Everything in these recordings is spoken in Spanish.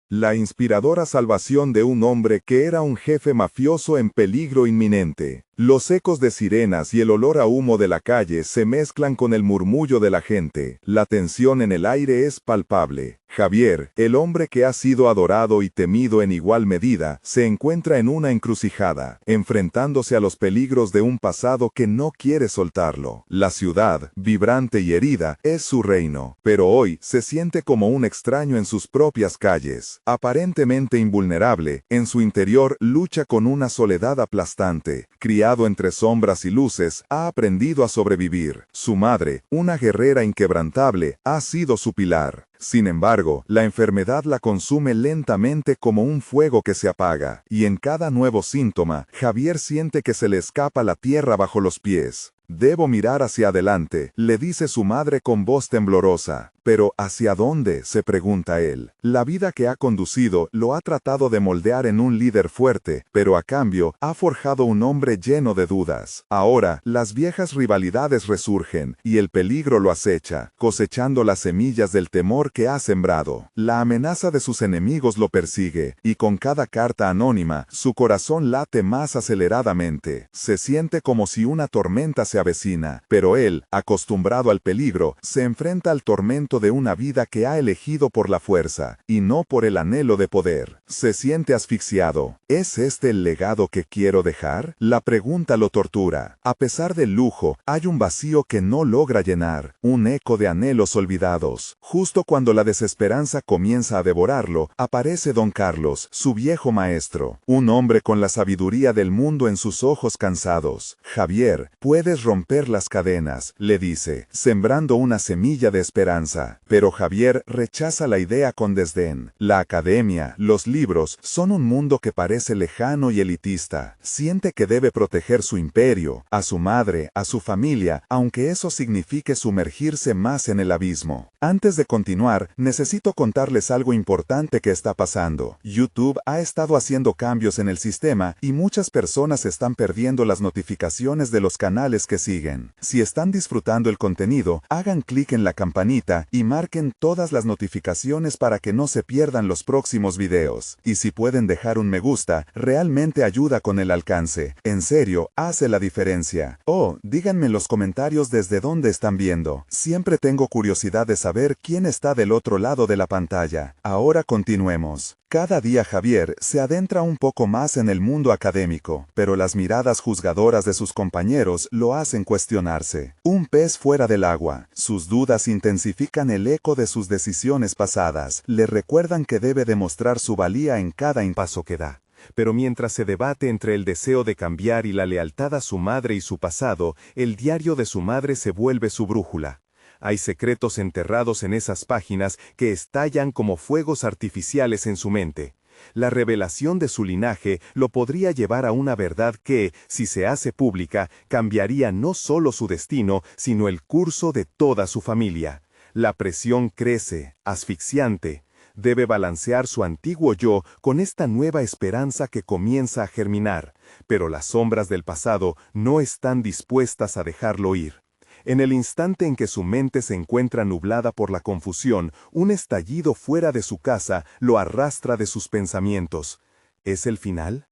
La inspiradora salvación de un hombre que era un jefe mafioso en peligro inminente. Los ecos de sirenas y el olor a humo de la calle se mezclan con el murmullo de la gente. La tensión en el aire es palpable. Javier, el hombre que ha sido adorado y temido en igual medida, se encuentra en una encrucijada, enfrentándose a los peligros de un pasado que no quiere soltarlo. La ciudad, vibrante y herida, es su reino, pero hoy se siente como un extraño en sus propias calles. Aparentemente invulnerable, en su interior lucha con una soledad aplastante. Criado entre sombras y luces, ha aprendido a sobrevivir. Su madre, una guerrera inquebrantable, ha sido su pilar. Sin embargo, la enfermedad la consume lentamente como un fuego que se apaga, y en cada nuevo síntoma, Javier siente que se le escapa la tierra bajo los pies. Debo mirar hacia adelante, le dice su madre con voz temblorosa. Pero ¿hacia dónde?, se pregunta él. La vida que ha conducido lo ha tratado de moldear en un líder fuerte, pero a cambio ha forjado un hombre lleno de dudas. Ahora, las viejas rivalidades resurgen, y el peligro lo acecha, cosechando las semillas del temor que ha sembrado. La amenaza de sus enemigos lo persigue, y con cada carta anónima, su corazón late más aceleradamente. Se siente como si una tormenta se avecina, pero él, acostumbrado al peligro, se enfrenta al tormento de una vida que ha elegido por la fuerza, y no por el anhelo de poder. Se siente asfixiado. ¿Es este el legado que quiero dejar? La pregunta lo tortura. A pesar del lujo, hay un vacío que no logra llenar, un eco de anhelos olvidados. Justo cuando la desesperanza comienza a devorarlo, aparece don Carlos, su viejo maestro, un hombre con la sabiduría del mundo en sus ojos cansados. Javier, puedes romper las cadenas, le dice, sembrando una semilla de esperanza. Pero Javier rechaza la idea con desdén. La academia, los libros, son un mundo que parece lejano y elitista. Siente que debe proteger su imperio, a su madre, a su familia, aunque eso signifique sumergirse más en el abismo. Antes de continuar, necesito contarles algo importante que está pasando. YouTube ha estado haciendo cambios en el sistema y muchas personas están perdiendo las notificaciones de los canales que siguen. Si están disfrutando el contenido, hagan clic en la campanita y marquen todas las notificaciones para que no se pierdan los próximos videos. Y si pueden dejar un me gusta, realmente ayuda con el alcance. En serio, hace la diferencia. Oh, díganme en los comentarios desde dónde están viendo. Siempre tengo curiosidad de saber quién está del otro lado de la pantalla. Ahora continuemos. Cada día Javier se adentra un poco más en el mundo académico, pero las miradas juzgadoras de sus compañeros lo hacen cuestionarse. Un pez fuera del agua. Sus dudas intensifican el eco de sus decisiones pasadas. Le recuerdan que debe demostrar su valía en cada paso que da. Pero mientras se debate entre el deseo de cambiar y la lealtad a su madre y su pasado, el diario de su madre se vuelve su brújula. Hay secretos enterrados en esas páginas que estallan como fuegos artificiales en su mente. La revelación de su linaje lo podría llevar a una verdad que, si se hace pública, cambiaría no solo su destino, sino el curso de toda su familia. La presión crece, asfixiante. Debe balancear su antiguo yo con esta nueva esperanza que comienza a germinar, pero las sombras del pasado no están dispuestas a dejarlo ir. En el instante en que su mente se encuentra nublada por la confusión, un estallido fuera de su casa lo arrastra de sus pensamientos. ¿Es el final?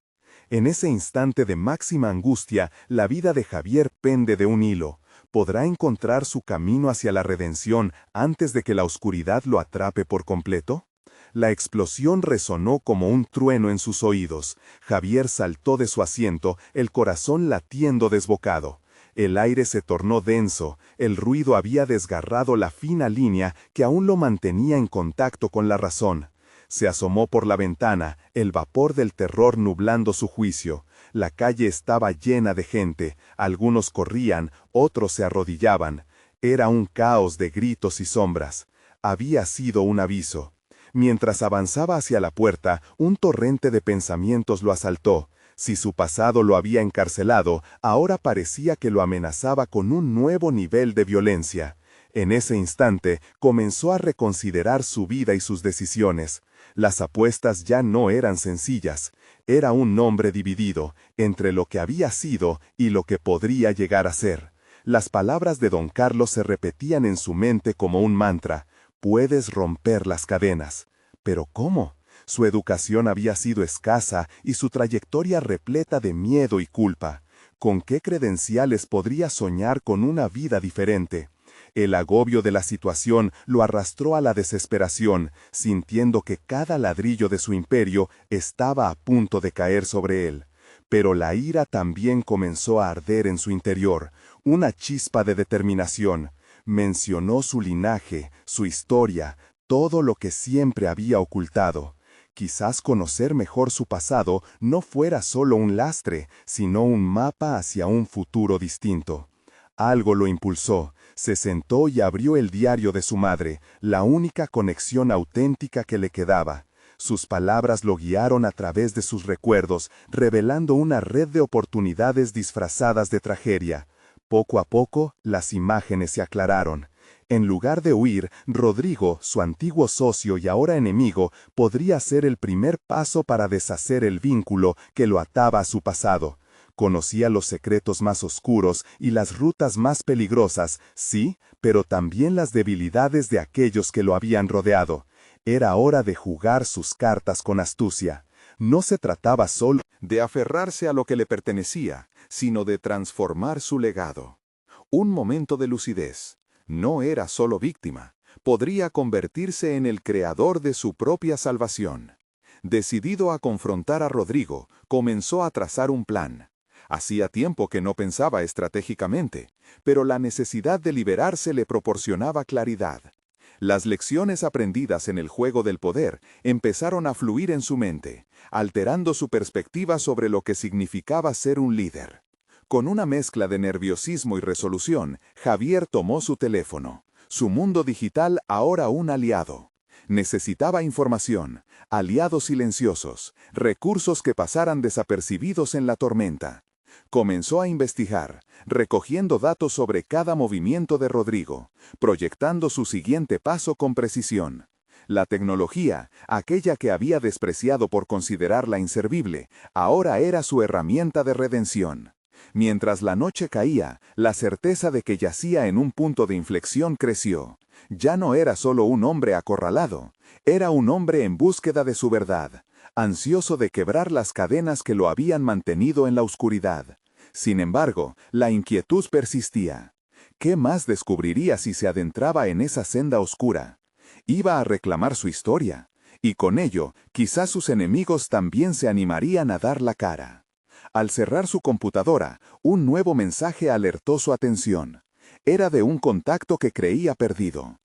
En ese instante de máxima angustia, la vida de Javier pende de un hilo. ¿Podrá encontrar su camino hacia la redención antes de que la oscuridad lo atrape por completo? La explosión resonó como un trueno en sus oídos. Javier saltó de su asiento, el corazón latiendo desbocado. El aire se tornó denso, el ruido había desgarrado la fina línea que aún lo mantenía en contacto con la razón. Se asomó por la ventana, el vapor del terror nublando su juicio. La calle estaba llena de gente, algunos corrían, otros se arrodillaban. Era un caos de gritos y sombras. Había sido un aviso. Mientras avanzaba hacia la puerta, un torrente de pensamientos lo asaltó. Si su pasado lo había encarcelado, ahora parecía que lo amenazaba con un nuevo nivel de violencia. En ese instante, comenzó a reconsiderar su vida y sus decisiones. Las apuestas ya no eran sencillas. Era un hombre dividido, entre lo que había sido y lo que podría llegar a ser. Las palabras de don Carlos se repetían en su mente como un mantra. Puedes romper las cadenas. ¿Pero cómo? Su educación había sido escasa y su trayectoria repleta de miedo y culpa. ¿Con qué credenciales podría soñar con una vida diferente? El agobio de la situación lo arrastró a la desesperación, sintiendo que cada ladrillo de su imperio estaba a punto de caer sobre él. Pero la ira también comenzó a arder en su interior, una chispa de determinación. Mencionó su linaje, su historia, todo lo que siempre había ocultado. Quizás conocer mejor su pasado no fuera solo un lastre, sino un mapa hacia un futuro distinto. Algo lo impulsó, se sentó y abrió el diario de su madre, la única conexión auténtica que le quedaba. Sus palabras lo guiaron a través de sus recuerdos, revelando una red de oportunidades disfrazadas de tragedia. Poco a poco, las imágenes se aclararon. En lugar de huir, Rodrigo, su antiguo socio y ahora enemigo, podría ser el primer paso para deshacer el vínculo que lo ataba a su pasado. Conocía los secretos más oscuros y las rutas más peligrosas, sí, pero también las debilidades de aquellos que lo habían rodeado. Era hora de jugar sus cartas con astucia. No se trataba solo de aferrarse a lo que le pertenecía, sino de transformar su legado. Un momento de lucidez. No era solo víctima, podría convertirse en el creador de su propia salvación. Decidido a confrontar a Rodrigo, comenzó a trazar un plan. Hacía tiempo que no pensaba estratégicamente, pero la necesidad de liberarse le proporcionaba claridad. Las lecciones aprendidas en el juego del poder empezaron a fluir en su mente, alterando su perspectiva sobre lo que significaba ser un líder. Con una mezcla de nerviosismo y resolución, Javier tomó su teléfono. Su mundo digital ahora un aliado. Necesitaba información, aliados silenciosos, recursos que pasaran desapercibidos en la tormenta. Comenzó a investigar, recogiendo datos sobre cada movimiento de Rodrigo, proyectando su siguiente paso con precisión. La tecnología, aquella que había despreciado por considerarla inservible, ahora era su herramienta de redención. Mientras la noche caía, la certeza de que yacía en un punto de inflexión creció. Ya no era solo un hombre acorralado, era un hombre en búsqueda de su verdad, ansioso de quebrar las cadenas que lo habían mantenido en la oscuridad. Sin embargo, la inquietud persistía. ¿Qué más descubriría si se adentraba en esa senda oscura? Iba a reclamar su historia, y con ello, quizás sus enemigos también se animarían a dar la cara. Al cerrar su computadora, un nuevo mensaje alertó su atención. Era de un contacto que creía perdido.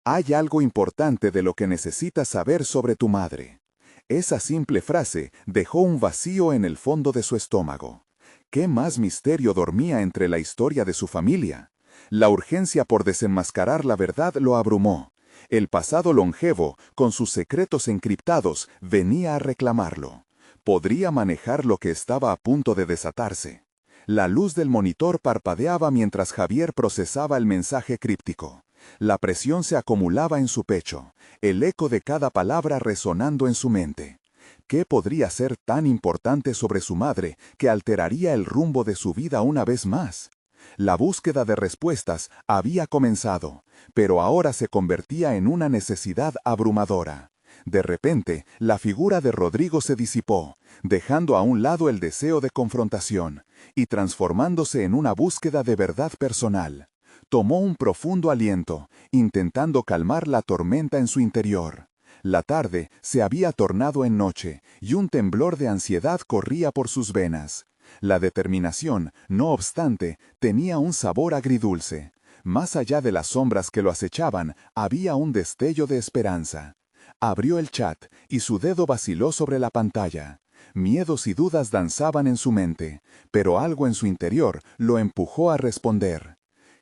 Hay algo importante de lo que necesitas saber sobre tu madre. Esa simple frase dejó un vacío en el fondo de su estómago. ¿Qué más misterio dormía entre la historia de su familia? La urgencia por desenmascarar la verdad lo abrumó. El pasado longevo, con sus secretos encriptados, venía a reclamarlo. Podría manejar lo que estaba a punto de desatarse. La luz del monitor parpadeaba mientras Javier procesaba el mensaje críptico. La presión se acumulaba en su pecho, el eco de cada palabra resonando en su mente. ¿Qué podría ser tan importante sobre su madre que alteraría el rumbo de su vida una vez más? La búsqueda de respuestas había comenzado, pero ahora se convertía en una necesidad abrumadora. De repente, la figura de Rodrigo se disipó, dejando a un lado el deseo de confrontación, y transformándose en una búsqueda de verdad personal. Tomó un profundo aliento, intentando calmar la tormenta en su interior. La tarde se había tornado en noche, y un temblor de ansiedad corría por sus venas. La determinación, no obstante, tenía un sabor agridulce. Más allá de las sombras que lo acechaban, había un destello de esperanza. Abrió el chat, y su dedo vaciló sobre la pantalla. Miedos y dudas danzaban en su mente, pero algo en su interior lo empujó a responder.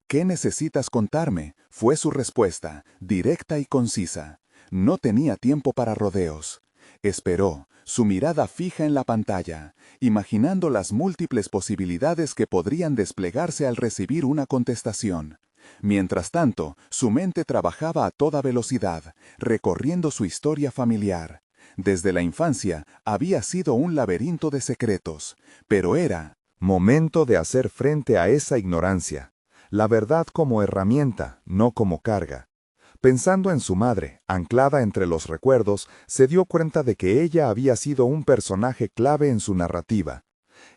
«¿Qué necesitas contarme?», fue su respuesta, directa y concisa. No tenía tiempo para rodeos. Esperó, su mirada fija en la pantalla, imaginando las múltiples posibilidades que podrían desplegarse al recibir una contestación. Mientras tanto, su mente trabajaba a toda velocidad, recorriendo su historia familiar. Desde la infancia había sido un laberinto de secretos, pero era momento de hacer frente a esa ignorancia. La verdad como herramienta, no como carga. Pensando en su madre, anclada entre los recuerdos, se dio cuenta de que ella había sido un personaje clave en su narrativa.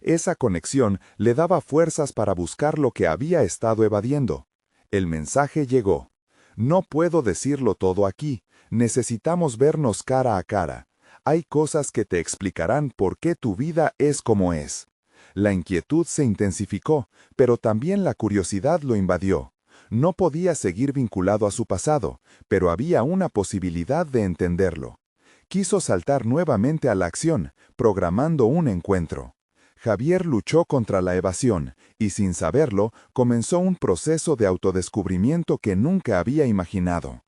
Esa conexión le daba fuerzas para buscar lo que había estado evadiendo. El mensaje llegó. No puedo decirlo todo aquí. Necesitamos vernos cara a cara. Hay cosas que te explicarán por qué tu vida es como es. La inquietud se intensificó, pero también la curiosidad lo invadió. No podía seguir vinculado a su pasado, pero había una posibilidad de entenderlo. Quiso saltar nuevamente a la acción, programando un encuentro. Javier luchó contra la evasión, y sin saberlo, comenzó un proceso de autodescubrimiento que nunca había imaginado.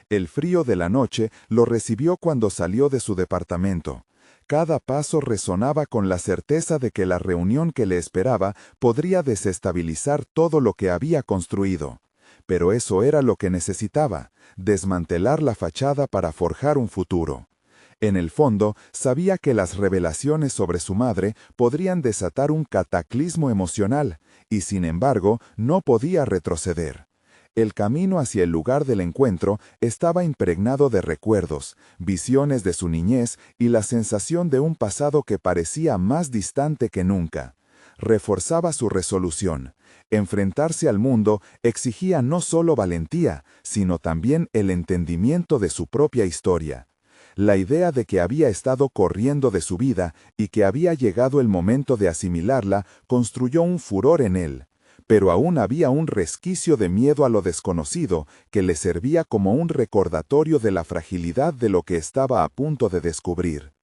El frío de la noche lo recibió cuando salió de su departamento. Cada paso resonaba con la certeza de que la reunión que le esperaba podría desestabilizar todo lo que había construido. Pero eso era lo que necesitaba, desmantelar la fachada para forjar un futuro. En el fondo, sabía que las revelaciones sobre su madre podrían desatar un cataclismo emocional, y sin embargo, no podía retroceder. El camino hacia el lugar del encuentro estaba impregnado de recuerdos, visiones de su niñez y la sensación de un pasado que parecía más distante que nunca. Reforzaba su resolución. Enfrentarse al mundo exigía no solo valentía, sino también el entendimiento de su propia historia. La idea de que había estado corriendo de su vida y que había llegado el momento de asimilarla construyó un furor en él. Pero aún había un resquicio de miedo a lo desconocido que le servía como un recordatorio de la fragilidad de lo que estaba a punto de descubrir.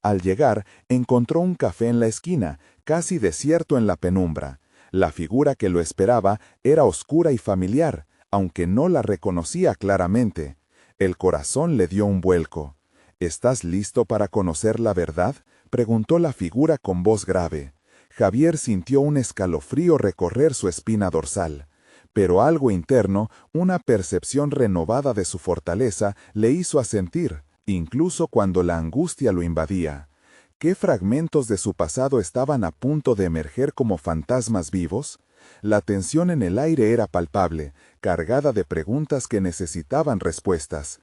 Al llegar, encontró un café en la esquina, casi desierto en la penumbra. La figura que lo esperaba era oscura y familiar, aunque no la reconocía claramente. El corazón le dio un vuelco. ¿Estás listo para conocer la verdad?, preguntó la figura con voz grave. Javier sintió un escalofrío recorrer su espina dorsal. Pero algo interno, una percepción renovada de su fortaleza, le hizo asentir, incluso cuando la angustia lo invadía. ¿Qué fragmentos de su pasado estaban a punto de emerger como fantasmas vivos? La tensión en el aire era palpable, cargada de preguntas que necesitaban respuestas.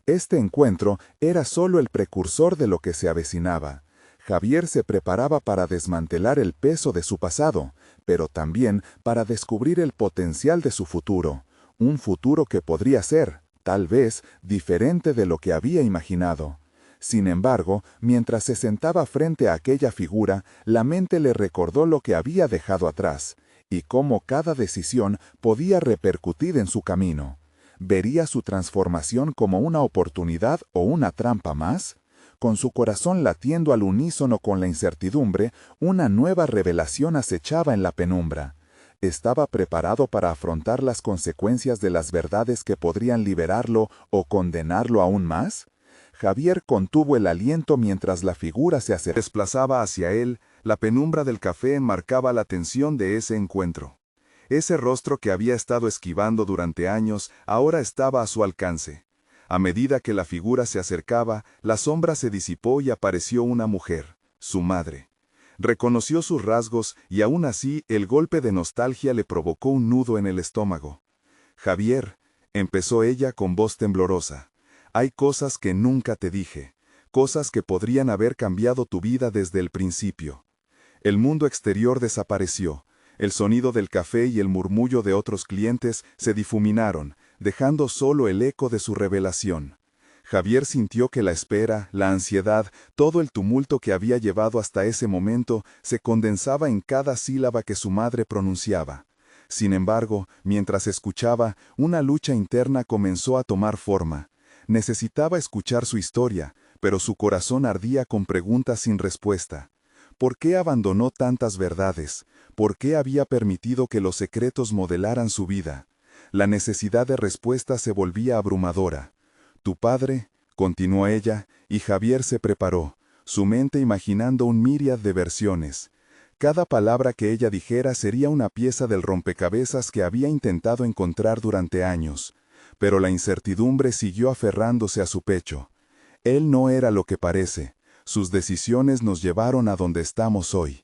Este encuentro era solo el precursor de lo que se avecinaba. Javier se preparaba para desmantelar el peso de su pasado, pero también para descubrir el potencial de su futuro. Un futuro que podría ser, tal vez, diferente de lo que había imaginado. Sin embargo, mientras se sentaba frente a aquella figura, la mente le recordó lo que había dejado atrás, y cómo cada decisión podía repercutir en su camino. ¿Vería su transformación como una oportunidad o una trampa más? Con su corazón latiendo al unísono con la incertidumbre, una nueva revelación acechaba en la penumbra. ¿Estaba preparado para afrontar las consecuencias de las verdades que podrían liberarlo o condenarlo aún más? Javier contuvo el aliento mientras la figura se desplazaba hacia él. La penumbra del café enmarcaba la tensión de ese encuentro. Ese rostro que había estado esquivando durante años ahora estaba a su alcance. A medida que la figura se acercaba, la sombra se disipó y apareció una mujer, su madre. Reconoció sus rasgos y aún así el golpe de nostalgia le provocó un nudo en el estómago. Javier, empezó ella con voz temblorosa, hay cosas que nunca te dije, cosas que podrían haber cambiado tu vida desde el principio. El mundo exterior desapareció, el sonido del café y el murmullo de otros clientes se difuminaron, dejando solo el eco de su revelación. Javier sintió que la espera, la ansiedad, todo el tumulto que había llevado hasta ese momento se condensaba en cada sílaba que su madre pronunciaba. Sin embargo, mientras escuchaba, una lucha interna comenzó a tomar forma. Necesitaba escuchar su historia, pero su corazón ardía con preguntas sin respuesta. ¿Por qué abandonó tantas verdades? ¿Por qué había permitido que los secretos modelaran su vida? La necesidad de respuesta se volvía abrumadora. Tu padre, continuó ella, y Javier se preparó, su mente imaginando un miríad de versiones. Cada palabra que ella dijera sería una pieza del rompecabezas que había intentado encontrar durante años. Pero la incertidumbre siguió aferrándose a su pecho. Él no era lo que parece. Sus decisiones nos llevaron a donde estamos hoy.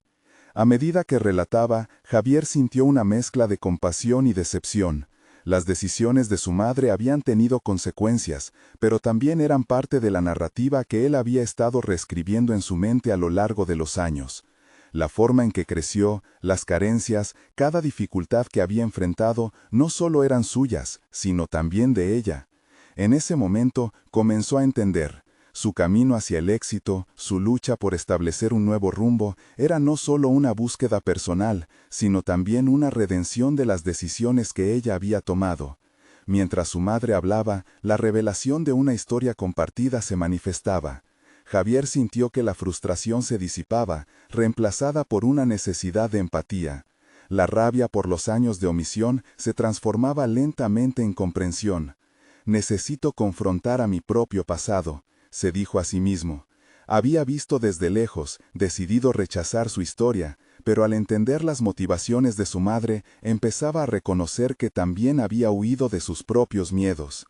A medida que relataba, Javier sintió una mezcla de compasión y decepción. Las decisiones de su madre habían tenido consecuencias, pero también eran parte de la narrativa que él había estado reescribiendo en su mente a lo largo de los años. La forma en que creció, las carencias, cada dificultad que había enfrentado, no solo eran suyas, sino también de ella. En ese momento comenzó a entender. Su camino hacia el éxito, su lucha por establecer un nuevo rumbo, era no solo una búsqueda personal, sino también una redención de las decisiones que ella había tomado. Mientras su madre hablaba, la revelación de una historia compartida se manifestaba. Javier sintió que la frustración se disipaba, reemplazada por una necesidad de empatía. La rabia por los años de omisión se transformaba lentamente en comprensión. Necesito confrontar a mi propio pasado, se dijo a sí mismo. Había visto desde lejos, decidido rechazar su historia, pero al entender las motivaciones de su madre, empezaba a reconocer que también había huido de sus propios miedos.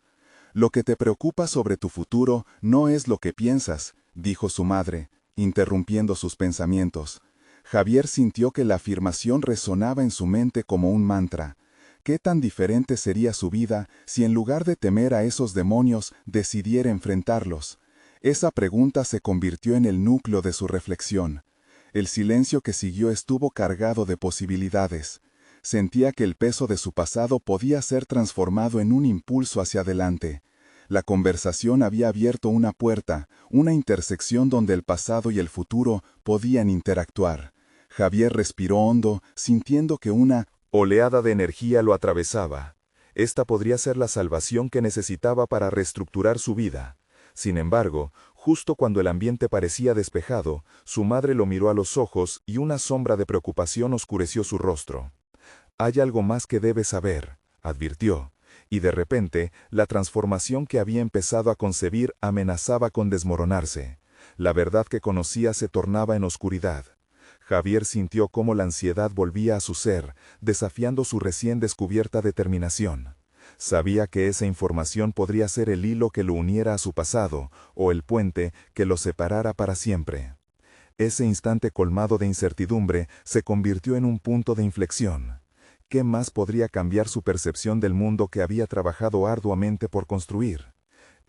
Lo que te preocupa sobre tu futuro no es lo que piensas, dijo su madre, interrumpiendo sus pensamientos. Javier sintió que la afirmación resonaba en su mente como un mantra. ¿Qué tan diferente sería su vida si en lugar de temer a esos demonios decidiera enfrentarlos? Esa pregunta se convirtió en el núcleo de su reflexión. El silencio que siguió estuvo cargado de posibilidades. Sentía que el peso de su pasado podía ser transformado en un impulso hacia adelante. La conversación había abierto una puerta, una intersección donde el pasado y el futuro podían interactuar. Javier respiró hondo, sintiendo que una oleada de energía lo atravesaba. Esta podría ser la salvación que necesitaba para reestructurar su vida. Sin embargo, justo cuando el ambiente parecía despejado, su madre lo miró a los ojos y una sombra de preocupación oscureció su rostro. «Hay algo más que debes saber», advirtió, y de repente, la transformación que había empezado a concebir amenazaba con desmoronarse. La verdad que conocía se tornaba en oscuridad. Javier sintió cómo la ansiedad volvía a su ser, desafiando su recién descubierta determinación. Sabía que esa información podría ser el hilo que lo uniera a su pasado, o el puente que lo separara para siempre. Ese instante colmado de incertidumbre se convirtió en un punto de inflexión. ¿Qué más podría cambiar su percepción del mundo que había trabajado arduamente por construir?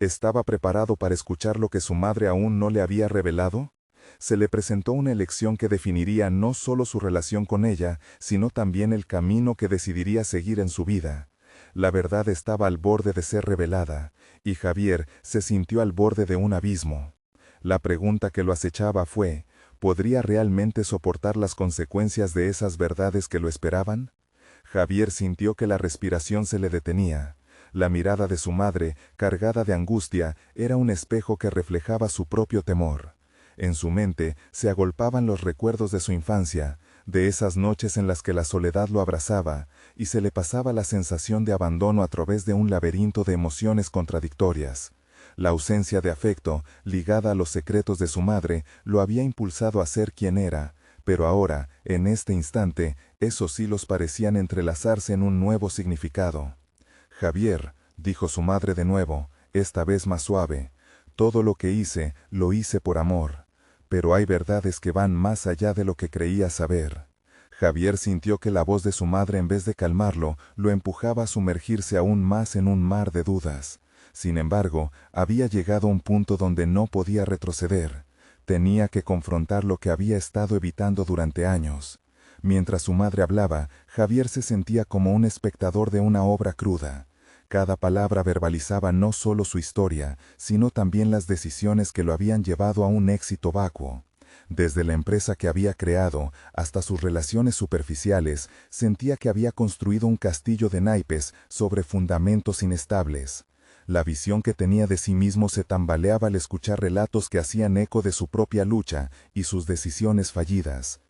¿Estaba preparado para escuchar lo que su madre aún no le había revelado? Se le presentó una elección que definiría no solo su relación con ella, sino también el camino que decidiría seguir en su vida. La verdad estaba al borde de ser revelada, y Javier se sintió al borde de un abismo. La pregunta que lo acechaba fue, ¿podría realmente soportar las consecuencias de esas verdades que lo esperaban? Javier sintió que la respiración se le detenía. La mirada de su madre, cargada de angustia, era un espejo que reflejaba su propio temor. En su mente se agolpaban los recuerdos de su infancia, de esas noches en las que la soledad lo abrazaba, y se le pasaba la sensación de abandono a través de un laberinto de emociones contradictorias. La ausencia de afecto, ligada a los secretos de su madre, lo había impulsado a ser quien era, pero ahora, en este instante, esos hilos parecían entrelazarse en un nuevo significado. «Javier», dijo su madre de nuevo, esta vez más suave, «todo lo que hice, lo hice por amor. Pero hay verdades que van más allá de lo que creía saber». Javier sintió que la voz de su madre, en vez de calmarlo, lo empujaba a sumergirse aún más en un mar de dudas. Sin embargo, había llegado a un punto donde no podía retroceder. Tenía que confrontar lo que había estado evitando durante años. Mientras su madre hablaba, Javier se sentía como un espectador de una obra cruda. Cada palabra verbalizaba no solo su historia, sino también las decisiones que lo habían llevado a un éxito vacuo. Desde la empresa que había creado hasta sus relaciones superficiales, sentía que había construido un castillo de naipes sobre fundamentos inestables. La visión que tenía de sí mismo se tambaleaba al escuchar relatos que hacían eco de su propia lucha y sus decisiones fallidas.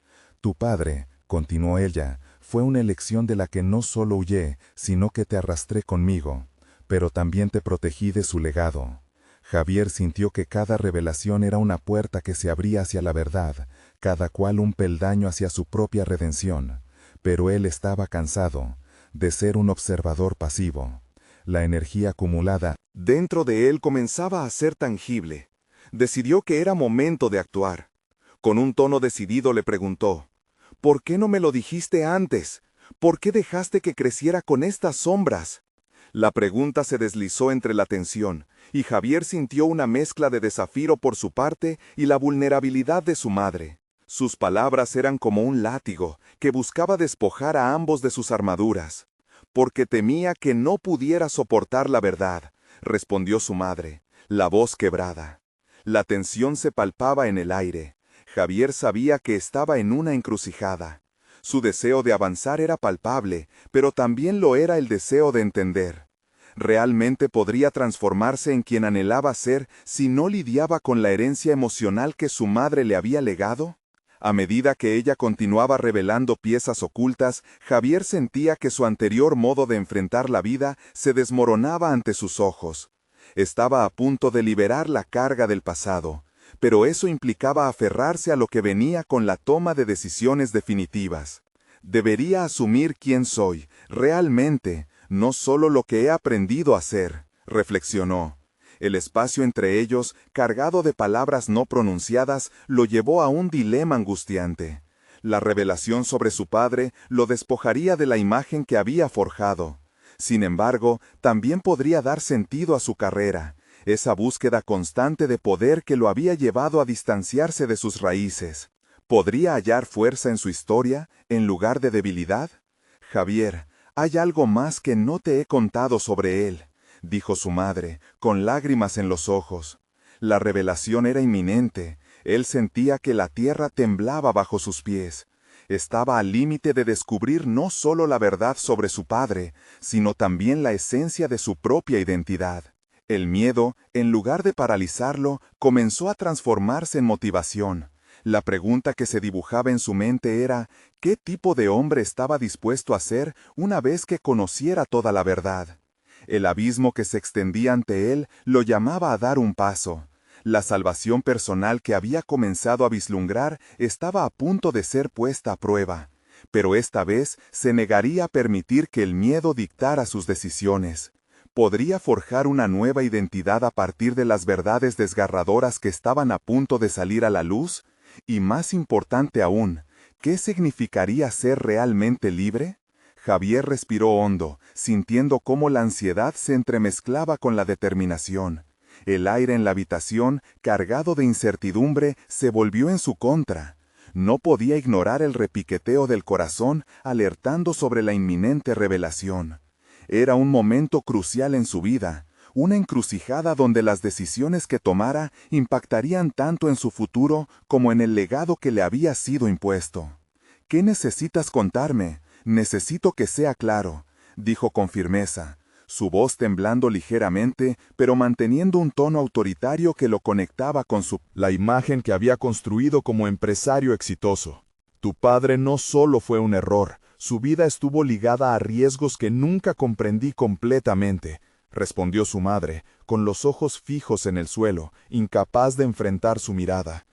«Tu padre», continuó ella, «fue una elección de la que no solo huyé, sino que te arrastré conmigo, pero también te protegí de su legado». Javier sintió que cada revelación era una puerta que se abría hacia la verdad, cada cual un peldaño hacia su propia redención. Pero él estaba cansado de ser un observador pasivo. La energía acumulada dentro de él comenzaba a ser tangible. Decidió que era momento de actuar. Con un tono decidido le preguntó, «¿Por qué no me lo dijiste antes? ¿Por qué dejaste que creciera con estas sombras?» La pregunta se deslizó entre la tensión, y Javier sintió una mezcla de desafío por su parte y la vulnerabilidad de su madre. Sus palabras eran como un látigo, que buscaba despojar a ambos de sus armaduras. Porque temía que no pudiera soportar la verdad, respondió su madre, la voz quebrada. La tensión se palpaba en el aire. Javier sabía que estaba en una encrucijada. Su deseo de avanzar era palpable, pero también lo era el deseo de entender. ¿Realmente podría transformarse en quien anhelaba ser si no lidiaba con la herencia emocional que su madre le había legado? A medida que ella continuaba revelando piezas ocultas, Javier sentía que su anterior modo de enfrentar la vida se desmoronaba ante sus ojos. Estaba a punto de liberar la carga del pasado, pero eso implicaba aferrarse a lo que venía con la toma de decisiones definitivas. Debería asumir quién soy, realmente, no solo lo que he aprendido a ser, reflexionó. El espacio entre ellos, cargado de palabras no pronunciadas, lo llevó a un dilema angustiante. La revelación sobre su padre lo despojaría de la imagen que había forjado. Sin embargo, también podría dar sentido a su carrera, esa búsqueda constante de poder que lo había llevado a distanciarse de sus raíces. ¿Podría hallar fuerza en su historia, en lugar de debilidad? Javier, hay algo más que no te he contado sobre él, dijo su madre, con lágrimas en los ojos. La revelación era inminente. Él sentía que la tierra temblaba bajo sus pies. Estaba al límite de descubrir no solo la verdad sobre su padre, sino también la esencia de su propia identidad. El miedo, en lugar de paralizarlo, comenzó a transformarse en motivación. La pregunta que se dibujaba en su mente era, ¿qué tipo de hombre estaba dispuesto a ser una vez que conociera toda la verdad? El abismo que se extendía ante él lo llamaba a dar un paso. La salvación personal que había comenzado a vislumbrar estaba a punto de ser puesta a prueba, pero esta vez se negaría a permitir que el miedo dictara sus decisiones. ¿Podría forjar una nueva identidad a partir de las verdades desgarradoras que estaban a punto de salir a la luz? Y más importante aún, ¿qué significaría ser realmente libre? Javier respiró hondo, sintiendo cómo la ansiedad se entremezclaba con la determinación. El aire en la habitación, cargado de incertidumbre, se volvió en su contra. No podía ignorar el repiqueteo del corazón, alertando sobre la inminente revelación. Era un momento crucial en su vida, una encrucijada donde las decisiones que tomara impactarían tanto en su futuro como en el legado que le había sido impuesto. ¿Qué necesitas contarme? Necesito que sea claro, dijo con firmeza, su voz temblando ligeramente, pero manteniendo un tono autoritario que lo conectaba con la imagen que había construido como empresario exitoso. Tu padre no solo fue un error, su vida estuvo ligada a riesgos que nunca comprendí completamente, respondió su madre, con los ojos fijos en el suelo, incapaz de enfrentar su mirada.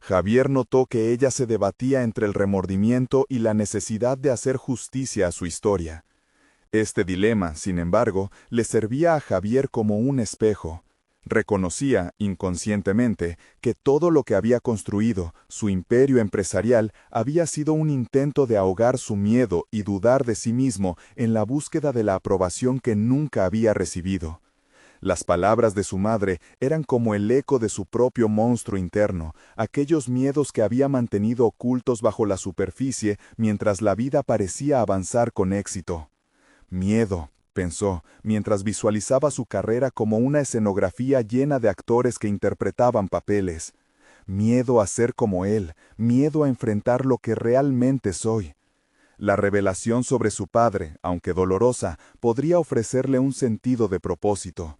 Javier notó que ella se debatía entre el remordimiento y la necesidad de hacer justicia a su historia. Este dilema, sin embargo, le servía a Javier como un espejo. Reconocía, inconscientemente, que todo lo que había construido, su imperio empresarial, había sido un intento de ahogar su miedo y dudar de sí mismo en la búsqueda de la aprobación que nunca había recibido. Las palabras de su madre eran como el eco de su propio monstruo interno, aquellos miedos que había mantenido ocultos bajo la superficie mientras la vida parecía avanzar con éxito. Miedo, pensó, mientras visualizaba su carrera como una escenografía llena de actores que interpretaban papeles. Miedo a ser como él, miedo a enfrentar lo que realmente soy. La revelación sobre su padre, aunque dolorosa, podría ofrecerle un sentido de propósito.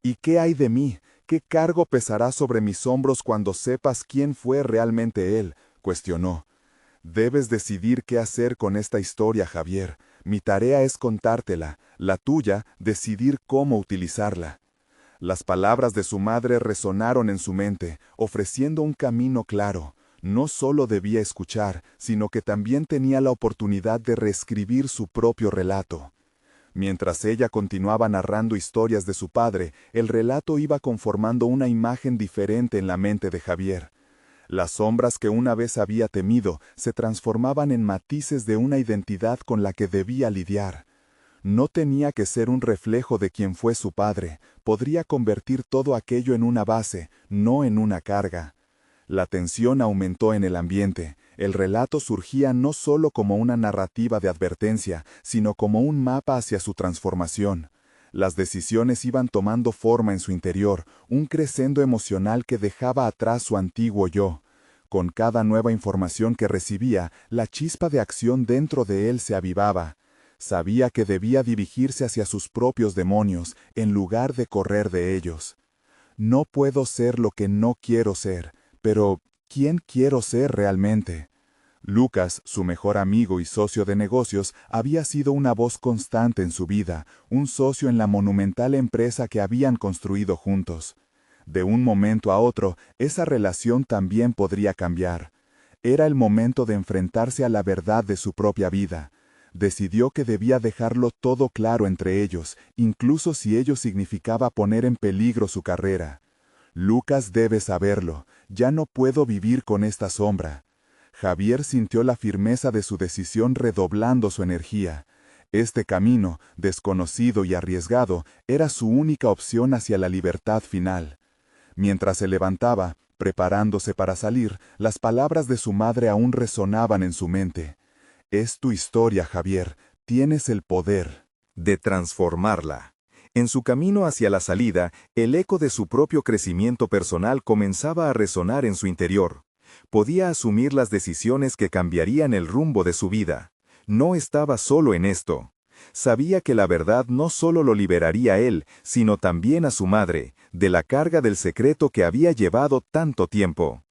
¿Y qué hay de mí? ¿Qué cargo pesará sobre mis hombros cuando sepas quién fue realmente él? Cuestionó. Debes decidir qué hacer con esta historia, Javier. Mi tarea es contártela, la tuya, decidir cómo utilizarla. Las palabras de su madre resonaron en su mente, ofreciendo un camino claro. No solo debía escuchar, sino que también tenía la oportunidad de reescribir su propio relato. Mientras ella continuaba narrando historias de su padre, el relato iba conformando una imagen diferente en la mente de Javier. Las sombras que una vez había temido se transformaban en matices de una identidad con la que debía lidiar. No tenía que ser un reflejo de quien fue su padre, podría convertir todo aquello en una base, no en una carga. La tensión aumentó en el ambiente. El relato surgía no solo como una narrativa de advertencia, sino como un mapa hacia su transformación. Las decisiones iban tomando forma en su interior, un crescendo emocional que dejaba atrás su antiguo yo. Con cada nueva información que recibía, la chispa de acción dentro de él se avivaba. Sabía que debía dirigirse hacia sus propios demonios, en lugar de correr de ellos. No puedo ser lo que no quiero ser, pero ¿quién quiero ser realmente? Lucas, su mejor amigo y socio de negocios, había sido una voz constante en su vida, un socio en la monumental empresa que habían construido juntos. De un momento a otro, esa relación también podría cambiar. Era el momento de enfrentarse a la verdad de su propia vida. Decidió que debía dejarlo todo claro entre ellos, incluso si ello significaba poner en peligro su carrera. Lucas debe saberlo, ya no puedo vivir con esta sombra. Javier sintió la firmeza de su decisión redoblando su energía. Este camino, desconocido y arriesgado, era su única opción hacia la libertad final. Mientras se levantaba, preparándose para salir, las palabras de su madre aún resonaban en su mente. Es tu historia, Javier, tienes el poder de transformarla. En su camino hacia la salida, el eco de su propio crecimiento personal comenzaba a resonar en su interior. Podía asumir las decisiones que cambiarían el rumbo de su vida. No estaba solo en esto. Sabía que la verdad no solo lo liberaría a él, sino también a su madre, de la carga del secreto que había llevado tanto tiempo.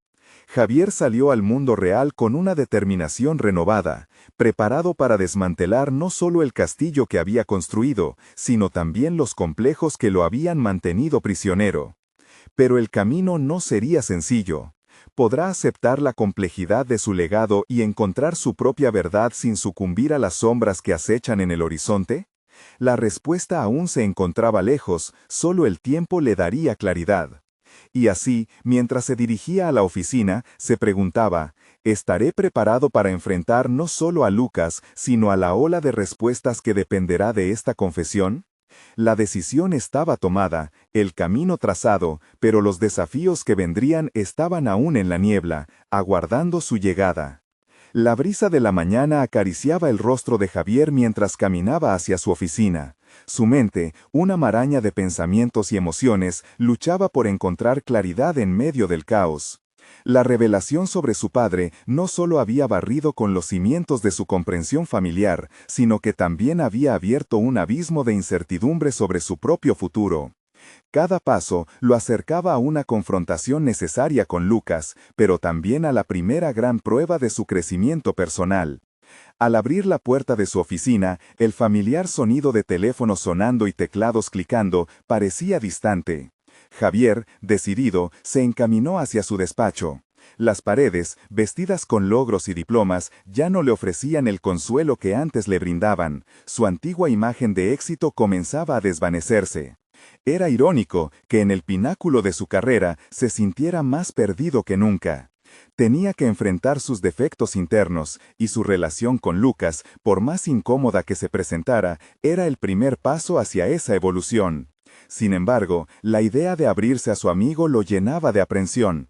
Javier salió al mundo real con una determinación renovada, preparado para desmantelar no solo el castillo que había construido, sino también los complejos que lo habían mantenido prisionero. Pero el camino no sería sencillo. ¿Podrá aceptar la complejidad de su legado y encontrar su propia verdad sin sucumbir a las sombras que acechan en el horizonte? La respuesta aún se encontraba lejos, solo el tiempo le daría claridad. Y así, mientras se dirigía a la oficina, se preguntaba, ¿estaré preparado para enfrentar no solo a Lucas, sino a la ola de respuestas que dependerá de esta confesión? La decisión estaba tomada, el camino trazado, pero los desafíos que vendrían estaban aún en la niebla, aguardando su llegada. La brisa de la mañana acariciaba el rostro de Javier mientras caminaba hacia su oficina. Su mente, una maraña de pensamientos y emociones, luchaba por encontrar claridad en medio del caos. La revelación sobre su padre no solo había barrido con los cimientos de su comprensión familiar, sino que también había abierto un abismo de incertidumbre sobre su propio futuro. Cada paso lo acercaba a una confrontación necesaria con Lucas, pero también a la primera gran prueba de su crecimiento personal. Al abrir la puerta de su oficina, el familiar sonido de teléfonos sonando y teclados clicando parecía distante. Javier, decidido, se encaminó hacia su despacho. Las paredes, vestidas con logros y diplomas, ya no le ofrecían el consuelo que antes le brindaban. Su antigua imagen de éxito comenzaba a desvanecerse. Era irónico que en el pináculo de su carrera se sintiera más perdido que nunca. Tenía que enfrentar sus defectos internos, y su relación con Lucas, por más incómoda que se presentara, era el primer paso hacia esa evolución. Sin embargo, la idea de abrirse a su amigo lo llenaba de aprensión.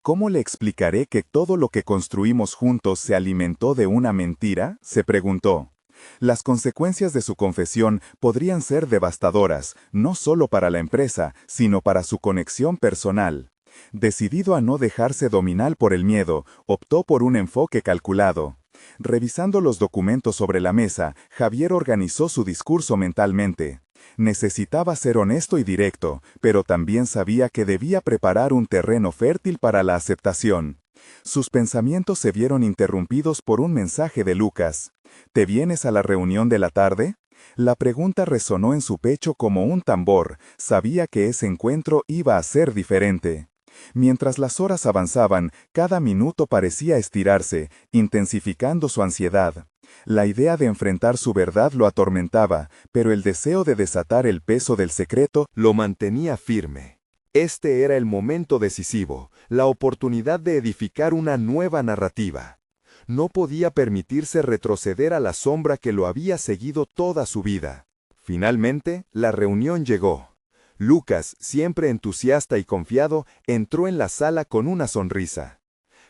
¿Cómo le explicaré que todo lo que construimos juntos se alimentó de una mentira?, se preguntó. Las consecuencias de su confesión podrían ser devastadoras, no solo para la empresa, sino para su conexión personal. Decidido a no dejarse dominar por el miedo, optó por un enfoque calculado. Revisando los documentos sobre la mesa, Javier organizó su discurso mentalmente. Necesitaba ser honesto y directo, pero también sabía que debía preparar un terreno fértil para la aceptación. Sus pensamientos se vieron interrumpidos por un mensaje de Lucas. ¿Te vienes a la reunión de la tarde? La pregunta resonó en su pecho como un tambor. Sabía que ese encuentro iba a ser diferente. Mientras las horas avanzaban, cada minuto parecía estirarse, intensificando su ansiedad. La idea de enfrentar su verdad lo atormentaba, pero el deseo de desatar el peso del secreto lo mantenía firme. Este era el momento decisivo, la oportunidad de edificar una nueva narrativa. No podía permitirse retroceder a la sombra que lo había seguido toda su vida. Finalmente, la reunión llegó. Lucas, siempre entusiasta y confiado, entró en la sala con una sonrisa.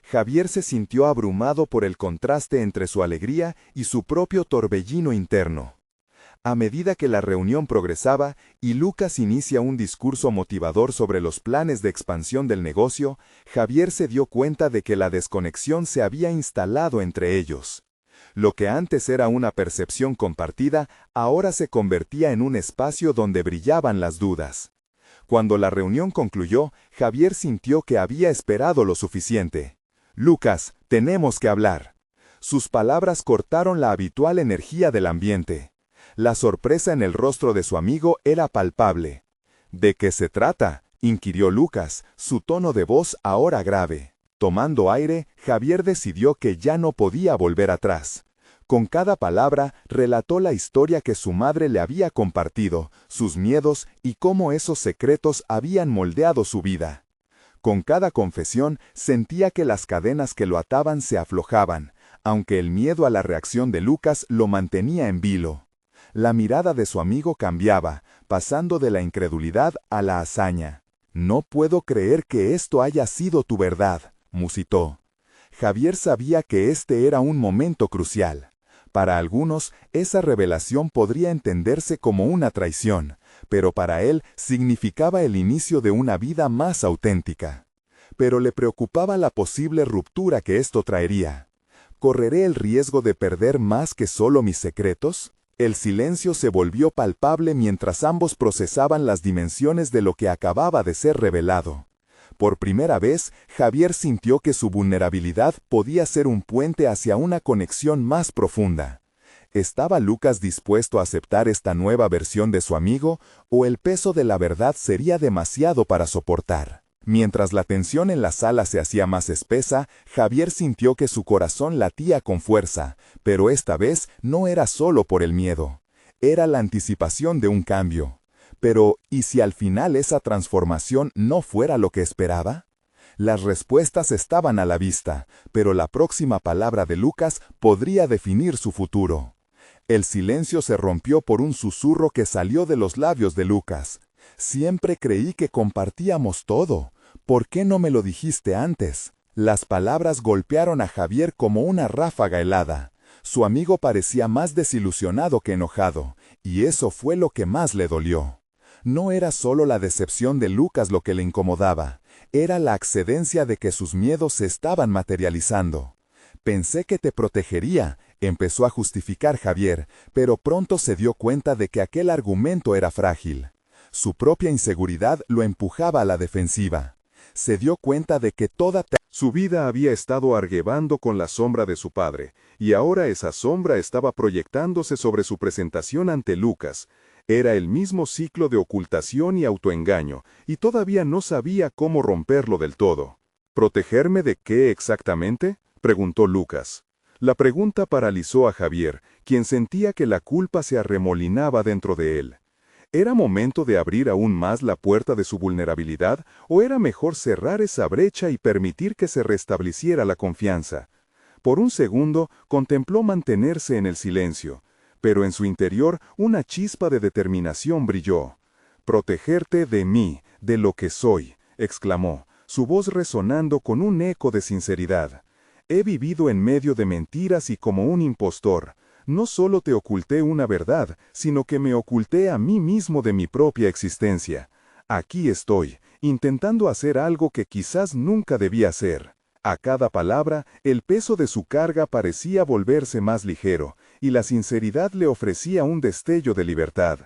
Javier se sintió abrumado por el contraste entre su alegría y su propio torbellino interno. A medida que la reunión progresaba y Lucas inicia un discurso motivador sobre los planes de expansión del negocio, Javier se dio cuenta de que la desconexión se había instalado entre ellos. Lo que antes era una percepción compartida, ahora se convertía en un espacio donde brillaban las dudas. Cuando la reunión concluyó, Javier sintió que había esperado lo suficiente. «Lucas, tenemos que hablar». Sus palabras cortaron la habitual energía del ambiente. La sorpresa en el rostro de su amigo era palpable. «¿De qué se trata?», inquirió Lucas, su tono de voz ahora grave. Tomando aire, Javier decidió que ya no podía volver atrás. Con cada palabra, relató la historia que su madre le había compartido, sus miedos y cómo esos secretos habían moldeado su vida. Con cada confesión, sentía que las cadenas que lo ataban se aflojaban, aunque el miedo a la reacción de Lucas lo mantenía en vilo. La mirada de su amigo cambiaba, pasando de la incredulidad a la hazaña. «No puedo creer que esto haya sido tu verdad», musitó. Javier sabía que este era un momento crucial. Para algunos, esa revelación podría entenderse como una traición, pero para él significaba el inicio de una vida más auténtica. Pero le preocupaba la posible ruptura que esto traería. ¿Correré el riesgo de perder más que solo mis secretos? El silencio se volvió palpable mientras ambos procesaban las dimensiones de lo que acababa de ser revelado. Por primera vez, Javier sintió que su vulnerabilidad podía ser un puente hacia una conexión más profunda. ¿Estaba Lucas dispuesto a aceptar esta nueva versión de su amigo, o el peso de la verdad sería demasiado para soportar? Mientras la tensión en la sala se hacía más espesa, Javier sintió que su corazón latía con fuerza, pero esta vez no era solo por el miedo. Era la anticipación de un cambio. Pero, ¿y si al final esa transformación no fuera lo que esperaba? Las respuestas estaban a la vista, pero la próxima palabra de Lucas podría definir su futuro. El silencio se rompió por un susurro que salió de los labios de Lucas. «Siempre creí que compartíamos todo. ¿Por qué no me lo dijiste antes?». Las palabras golpearon a Javier como una ráfaga helada. Su amigo parecía más desilusionado que enojado, y eso fue lo que más le dolió. No era solo la decepción de Lucas lo que le incomodaba, era la excedencia de que sus miedos se estaban materializando. «Pensé que te protegería», empezó a justificar Javier, pero pronto se dio cuenta de que aquel argumento era frágil. Su propia inseguridad lo empujaba a la defensiva. Se dio cuenta de que toda su vida había estado argüendo con la sombra de su padre, y ahora esa sombra estaba proyectándose sobre su presentación ante Lucas. Era el mismo ciclo de ocultación y autoengaño, y todavía no sabía cómo romperlo del todo. «¿Protegerme de qué exactamente?», preguntó Lucas. La pregunta paralizó a Javier, quien sentía que la culpa se arremolinaba dentro de él. ¿Era momento de abrir aún más la puerta de su vulnerabilidad, o era mejor cerrar esa brecha y permitir que se restableciera la confianza? Por un segundo contempló mantenerse en el silencio, pero en su interior una chispa de determinación brilló. «Protegerte de mí, de lo que soy», exclamó, su voz resonando con un eco de sinceridad. «He vivido en medio de mentiras y como un impostor. No solo te oculté una verdad, sino que me oculté a mí mismo de mi propia existencia. Aquí estoy, intentando hacer algo que quizás nunca debía hacer». A cada palabra, el peso de su carga parecía volverse más ligero, y la sinceridad le ofrecía un destello de libertad.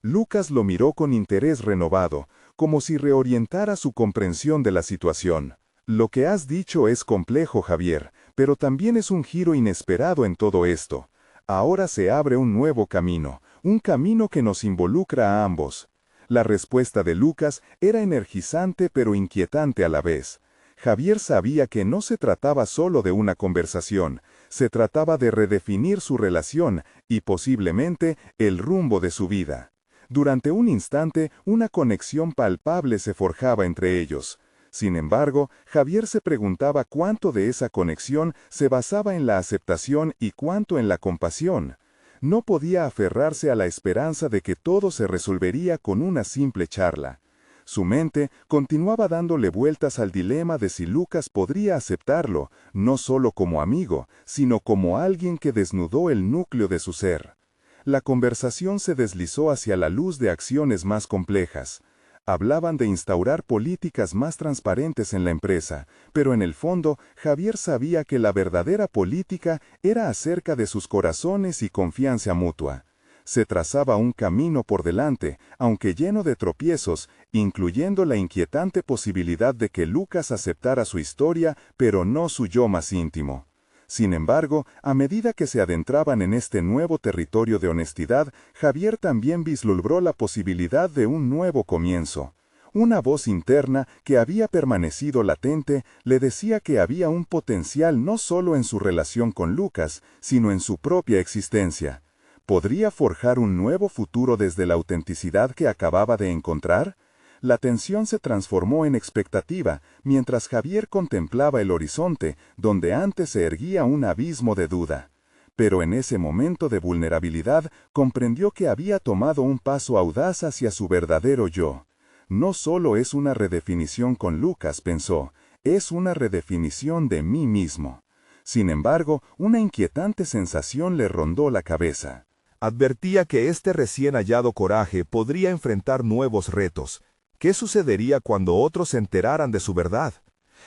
Lucas lo miró con interés renovado, como si reorientara su comprensión de la situación. «Lo que has dicho es complejo, Javier, pero también es un giro inesperado en todo esto. Ahora se abre un nuevo camino, un camino que nos involucra a ambos». La respuesta de Lucas era energizante pero inquietante a la vez. Javier sabía que no se trataba solo de una conversación, se trataba de redefinir su relación y posiblemente el rumbo de su vida. Durante un instante, una conexión palpable se forjaba entre ellos. Sin embargo, Javier se preguntaba cuánto de esa conexión se basaba en la aceptación y cuánto en la compasión. No podía aferrarse a la esperanza de que todo se resolvería con una simple charla. Su mente continuaba dándole vueltas al dilema de si Lucas podría aceptarlo, no solo como amigo, sino como alguien que desnudó el núcleo de su ser. La conversación se deslizó hacia la luz de acciones más complejas. Hablaban de instaurar políticas más transparentes en la empresa, pero en el fondo Javier sabía que la verdadera política era acerca de sus corazones y confianza mutua. Se trazaba un camino por delante, aunque lleno de tropiezos, incluyendo la inquietante posibilidad de que Lucas aceptara su historia, pero no su yo más íntimo. Sin embargo, a medida que se adentraban en este nuevo territorio de honestidad, Javier también vislumbró la posibilidad de un nuevo comienzo. Una voz interna que había permanecido latente le decía que había un potencial no solo en su relación con Lucas, sino en su propia existencia. ¿Podría forjar un nuevo futuro desde la autenticidad que acababa de encontrar? La tensión se transformó en expectativa, mientras Javier contemplaba el horizonte, donde antes se erguía un abismo de duda. Pero en ese momento de vulnerabilidad, comprendió que había tomado un paso audaz hacia su verdadero yo. No solo es una redefinición con Lucas, pensó, es una redefinición de mí mismo. Sin embargo, una inquietante sensación le rondó la cabeza. Advertía que este recién hallado coraje podría enfrentar nuevos retos. ¿Qué sucedería cuando otros se enteraran de su verdad?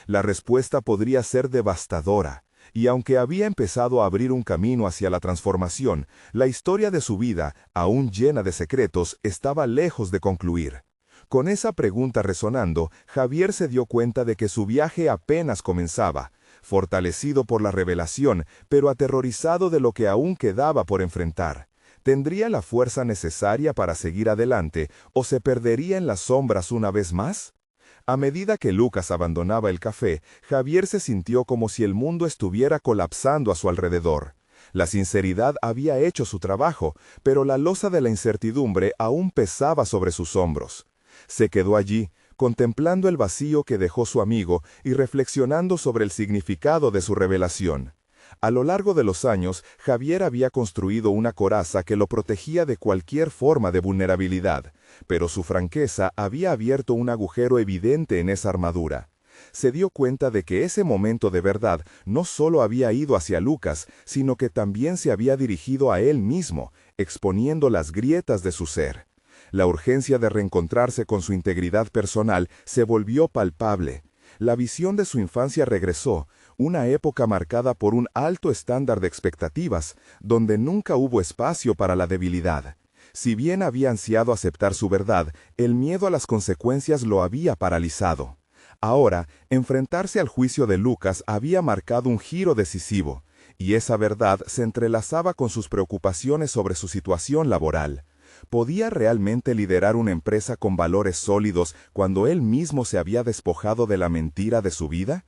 La respuesta podría ser devastadora, y aunque había empezado a abrir un camino hacia la transformación, la historia de su vida, aún llena de secretos, estaba lejos de concluir. Con esa pregunta resonando, Javier se dio cuenta de que su viaje apenas comenzaba, fortalecido por la revelación, pero aterrorizado de lo que aún quedaba por enfrentar. ¿Tendría la fuerza necesaria para seguir adelante o se perdería en las sombras una vez más? A medida que Lucas abandonaba el café, Javier se sintió como si el mundo estuviera colapsando a su alrededor. La sinceridad había hecho su trabajo, pero la losa de la incertidumbre aún pesaba sobre sus hombros. Se quedó allí, contemplando el vacío que dejó su amigo y reflexionando sobre el significado de su revelación. A lo largo de los años, Javier había construido una coraza que lo protegía de cualquier forma de vulnerabilidad, pero su franqueza había abierto un agujero evidente en esa armadura. Se dio cuenta de que ese momento de verdad no solo había ido hacia Lucas, sino que también se había dirigido a él mismo, exponiendo las grietas de su ser. La urgencia de reencontrarse con su integridad personal se volvió palpable. La visión de su infancia regresó, una época marcada por un alto estándar de expectativas, donde nunca hubo espacio para la debilidad. Si bien había ansiado aceptar su verdad, el miedo a las consecuencias lo había paralizado. Ahora, enfrentarse al juicio de Lucas había marcado un giro decisivo, y esa verdad se entrelazaba con sus preocupaciones sobre su situación laboral. ¿Podía realmente liderar una empresa con valores sólidos cuando él mismo se había despojado de la mentira de su vida?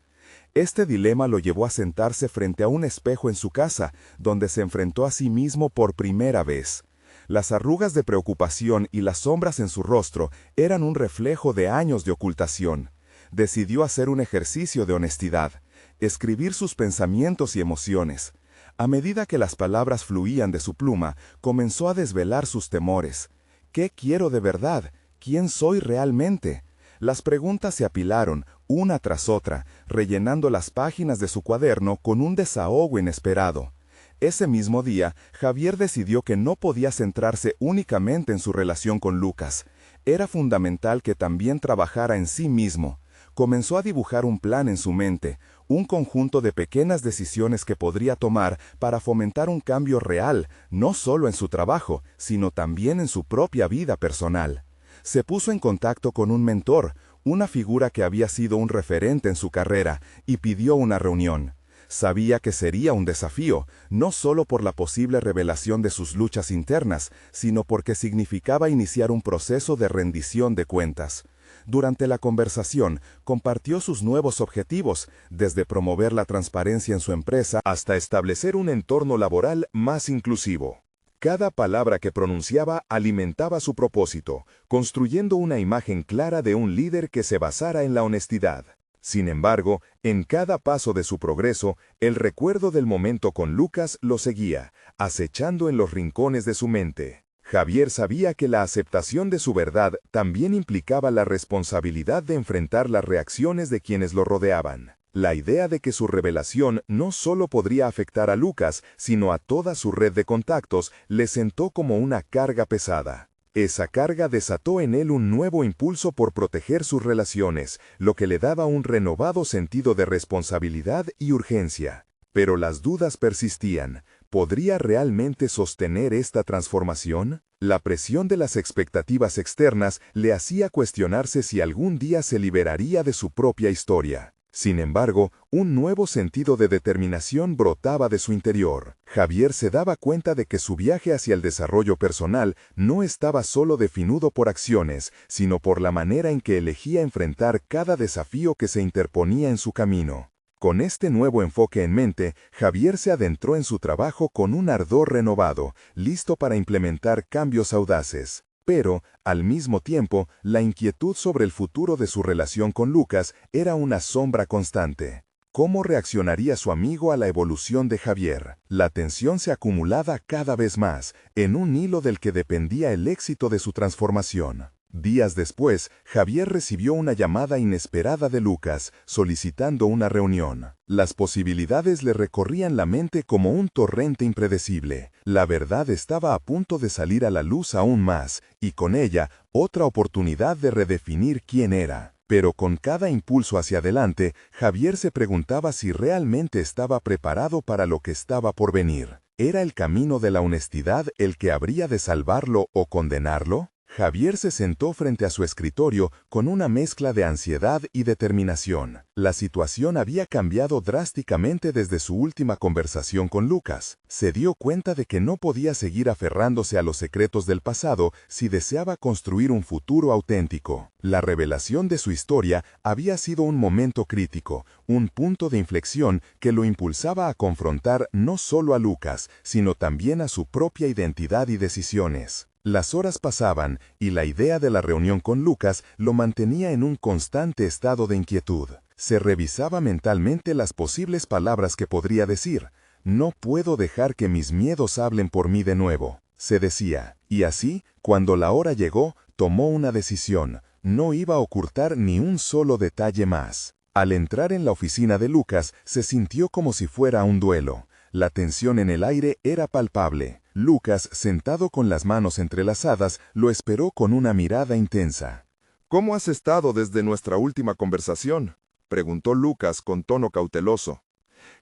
Este dilema lo llevó a sentarse frente a un espejo en su casa, donde se enfrentó a sí mismo por primera vez. Las arrugas de preocupación y las sombras en su rostro eran un reflejo de años de ocultación. Decidió hacer un ejercicio de honestidad, escribir sus pensamientos y emociones. A medida que las palabras fluían de su pluma, comenzó a desvelar sus temores. ¿Qué quiero de verdad? ¿Quién soy realmente? Las preguntas se apilaron, una tras otra, rellenando las páginas de su cuaderno con un desahogo inesperado. Ese mismo día, Javier decidió que no podía centrarse únicamente en su relación con Lucas. Era fundamental que también trabajara en sí mismo. Comenzó a dibujar un plan en su mente, un conjunto de pequeñas decisiones que podría tomar para fomentar un cambio real, no solo en su trabajo, sino también en su propia vida personal. Se puso en contacto con un mentor, una figura que había sido un referente en su carrera, y pidió una reunión. Sabía que sería un desafío, no solo por la posible revelación de sus luchas internas, sino porque significaba iniciar un proceso de rendición de cuentas. Durante la conversación, compartió sus nuevos objetivos, desde promover la transparencia en su empresa hasta establecer un entorno laboral más inclusivo. Cada palabra que pronunciaba alimentaba su propósito, construyendo una imagen clara de un líder que se basara en la honestidad. Sin embargo, en cada paso de su progreso, el recuerdo del momento con Lucas lo seguía, acechando en los rincones de su mente. Javier sabía que la aceptación de su verdad también implicaba la responsabilidad de enfrentar las reacciones de quienes lo rodeaban. La idea de que su revelación no solo podría afectar a Lucas, sino a toda su red de contactos, le sentó como una carga pesada. Esa carga desató en él un nuevo impulso por proteger sus relaciones, lo que le daba un renovado sentido de responsabilidad y urgencia. Pero las dudas persistían. ¿Podría realmente sostener esta transformación? La presión de las expectativas externas le hacía cuestionarse si algún día se liberaría de su propia historia. Sin embargo, un nuevo sentido de determinación brotaba de su interior. Javier se daba cuenta de que su viaje hacia el desarrollo personal no estaba solo definido por acciones, sino por la manera en que elegía enfrentar cada desafío que se interponía en su camino. Con este nuevo enfoque en mente, Javier se adentró en su trabajo con un ardor renovado, listo para implementar cambios audaces. Pero, al mismo tiempo, la inquietud sobre el futuro de su relación con Lucas era una sombra constante. ¿Cómo reaccionaría su amigo a la evolución de Javier? La tensión se acumulaba cada vez más, en un hilo del que dependía el éxito de su transformación. Días después, Javier recibió una llamada inesperada de Lucas, solicitando una reunión. Las posibilidades le recorrían la mente como un torrente impredecible. La verdad estaba a punto de salir a la luz aún más, y con ella, otra oportunidad de redefinir quién era. Pero con cada impulso hacia adelante, Javier se preguntaba si realmente estaba preparado para lo que estaba por venir. ¿Era el camino de la honestidad el que habría de salvarlo o condenarlo? Javier se sentó frente a su escritorio con una mezcla de ansiedad y determinación. La situación había cambiado drásticamente desde su última conversación con Lucas. Se dio cuenta de que no podía seguir aferrándose a los secretos del pasado si deseaba construir un futuro auténtico. La revelación de su historia había sido un momento crítico, un punto de inflexión que lo impulsaba a confrontar no solo a Lucas, sino también a su propia identidad y decisiones. Las horas pasaban y la idea de la reunión con Lucas lo mantenía en un constante estado de inquietud. Se revisaba mentalmente las posibles palabras que podría decir. No puedo dejar que mis miedos hablen por mí de nuevo, se decía. Y así, cuando la hora llegó, tomó una decisión. No iba a ocultar ni un solo detalle más. Al entrar en la oficina de Lucas, se sintió como si fuera un duelo. La tensión en el aire era palpable. Lucas, sentado con las manos entrelazadas, lo esperó con una mirada intensa. ¿Cómo has estado desde nuestra última conversación?, preguntó Lucas con tono cauteloso.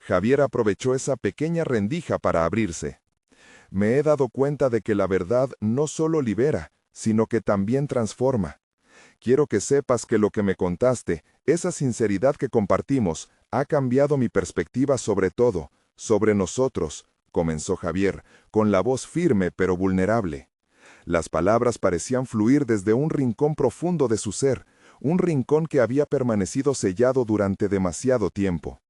Javier aprovechó esa pequeña rendija para abrirse. Me he dado cuenta de que la verdad no solo libera, sino que también transforma. Quiero que sepas que lo que me contaste, esa sinceridad que compartimos, ha cambiado mi perspectiva sobre todo, sobre nosotros, comenzó Javier, con la voz firme pero vulnerable. Las palabras parecían fluir desde un rincón profundo de su ser, un rincón que había permanecido sellado durante demasiado tiempo.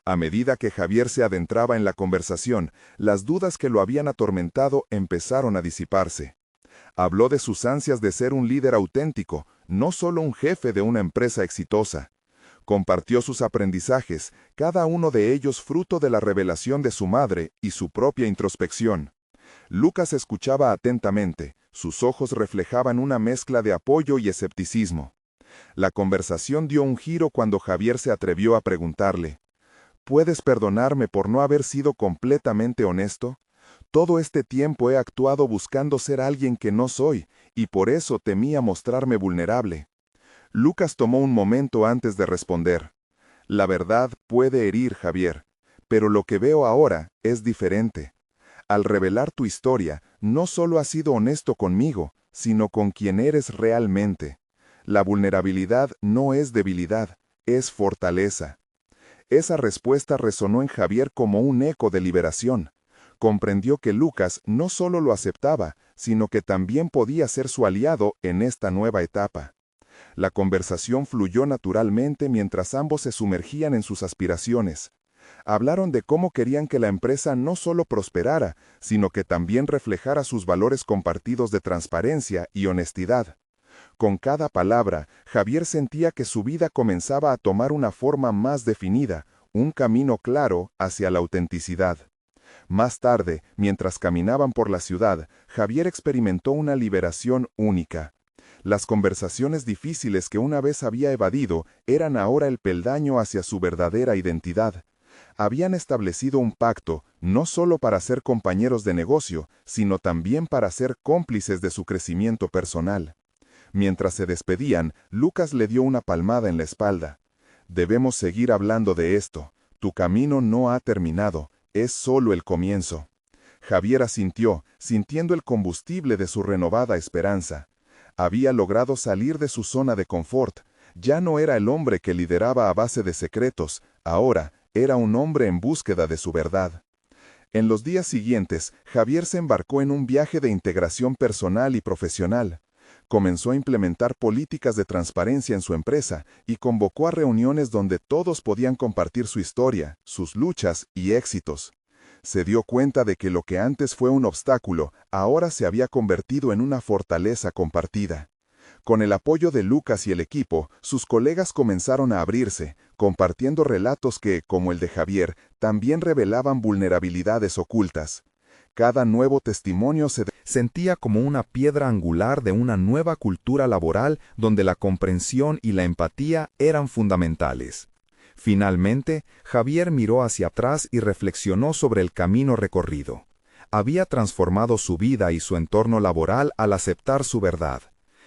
A medida que Javier se adentraba en la conversación, las dudas que lo habían atormentado empezaron a disiparse. Habló de sus ansias de ser un líder auténtico, no solo un jefe de una empresa exitosa. Compartió sus aprendizajes, cada uno de ellos fruto de la revelación de su madre y su propia introspección. Lucas escuchaba atentamente, sus ojos reflejaban una mezcla de apoyo y escepticismo. La conversación dio un giro cuando Javier se atrevió a preguntarle: ¿puedes perdonarme por no haber sido completamente honesto? Todo este tiempo he actuado buscando ser alguien que no soy, y por eso temía mostrarme vulnerable. Lucas tomó un momento antes de responder. La verdad puede herir, Javier, pero lo que veo ahora es diferente. Al revelar tu historia, no solo has sido honesto conmigo, sino con quien eres realmente. La vulnerabilidad no es debilidad, es fortaleza. Esa respuesta resonó en Javier como un eco de liberación. Comprendió que Lucas no solo lo aceptaba, sino que también podía ser su aliado en esta nueva etapa. La conversación fluyó naturalmente mientras ambos se sumergían en sus aspiraciones. Hablaron de cómo querían que la empresa no solo prosperara, sino que también reflejara sus valores compartidos de transparencia y honestidad. Con cada palabra, Javier sentía que su vida comenzaba a tomar una forma más definida, un camino claro hacia la autenticidad. Más tarde, mientras caminaban por la ciudad, Javier experimentó una liberación única. Las conversaciones difíciles que una vez había evadido eran ahora el peldaño hacia su verdadera identidad. Habían establecido un pacto, no solo para ser compañeros de negocio, sino también para ser cómplices de su crecimiento personal. Mientras se despedían, Lucas le dio una palmada en la espalda. Debemos seguir hablando de esto. Tu camino no ha terminado, es solo el comienzo. Javier asintió, sintiendo el combustible de su renovada esperanza. Había logrado salir de su zona de confort. Ya no era el hombre que lideraba a base de secretos, ahora era un hombre en búsqueda de su verdad. En los días siguientes, Javier se embarcó en un viaje de integración personal y profesional. Comenzó a implementar políticas de transparencia en su empresa y convocó a reuniones donde todos podían compartir su historia, sus luchas y éxitos. Se dio cuenta de que lo que antes fue un obstáculo, ahora se había convertido en una fortaleza compartida. Con el apoyo de Lucas y el equipo, sus colegas comenzaron a abrirse, compartiendo relatos que, como el de Javier, también revelaban vulnerabilidades ocultas. Cada nuevo testimonio se sentía como una piedra angular de una nueva cultura laboral donde la comprensión y la empatía eran fundamentales. Finalmente, Javier miró hacia atrás y reflexionó sobre el camino recorrido. Había transformado su vida y su entorno laboral al aceptar su verdad.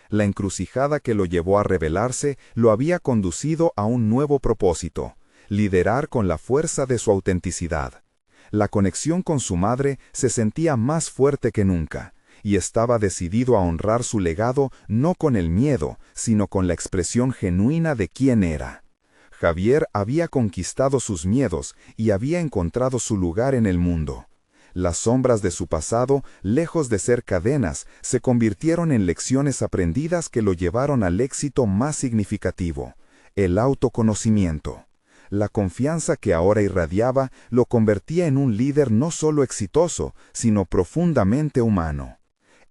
La encrucijada que lo llevó a rebelarse lo había conducido a un nuevo propósito: liderar con la fuerza de su autenticidad. La conexión con su madre se sentía más fuerte que nunca, y estaba decidido a honrar su legado no con el miedo, sino con la expresión genuina de quién era. Javier había conquistado sus miedos y había encontrado su lugar en el mundo. Las sombras de su pasado, lejos de ser cadenas, se convirtieron en lecciones aprendidas que lo llevaron al éxito más significativo: el autoconocimiento. La confianza que ahora irradiaba lo convertía en un líder no solo exitoso, sino profundamente humano.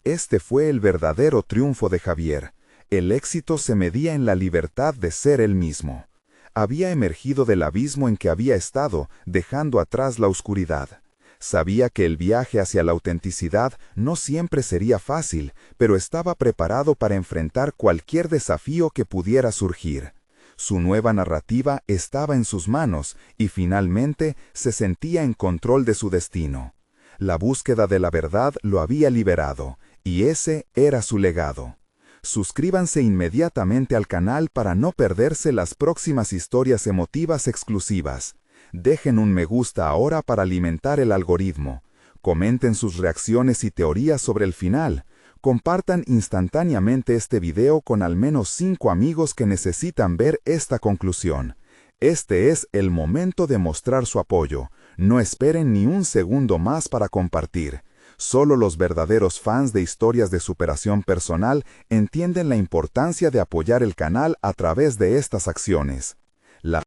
Este fue el verdadero triunfo de Javier. El éxito se medía en la libertad de ser él mismo. Había emergido del abismo en que había estado, dejando atrás la oscuridad. Sabía que el viaje hacia la autenticidad no siempre sería fácil, pero estaba preparado para enfrentar cualquier desafío que pudiera surgir. Su nueva narrativa estaba en sus manos y finalmente se sentía en control de su destino. La búsqueda de la verdad lo había liberado, y ese era su legado. Suscríbanse inmediatamente al canal para no perderse las próximas historias emotivas exclusivas. Dejen un me gusta ahora para alimentar el algoritmo. Comenten sus reacciones y teorías sobre el final. Compartan instantáneamente este video con al menos 5 amigos que necesitan ver esta conclusión. Este es el momento de mostrar su apoyo. No esperen ni un segundo más para compartir. Solo los verdaderos fans de historias de superación personal entienden la importancia de apoyar el canal a través de estas acciones.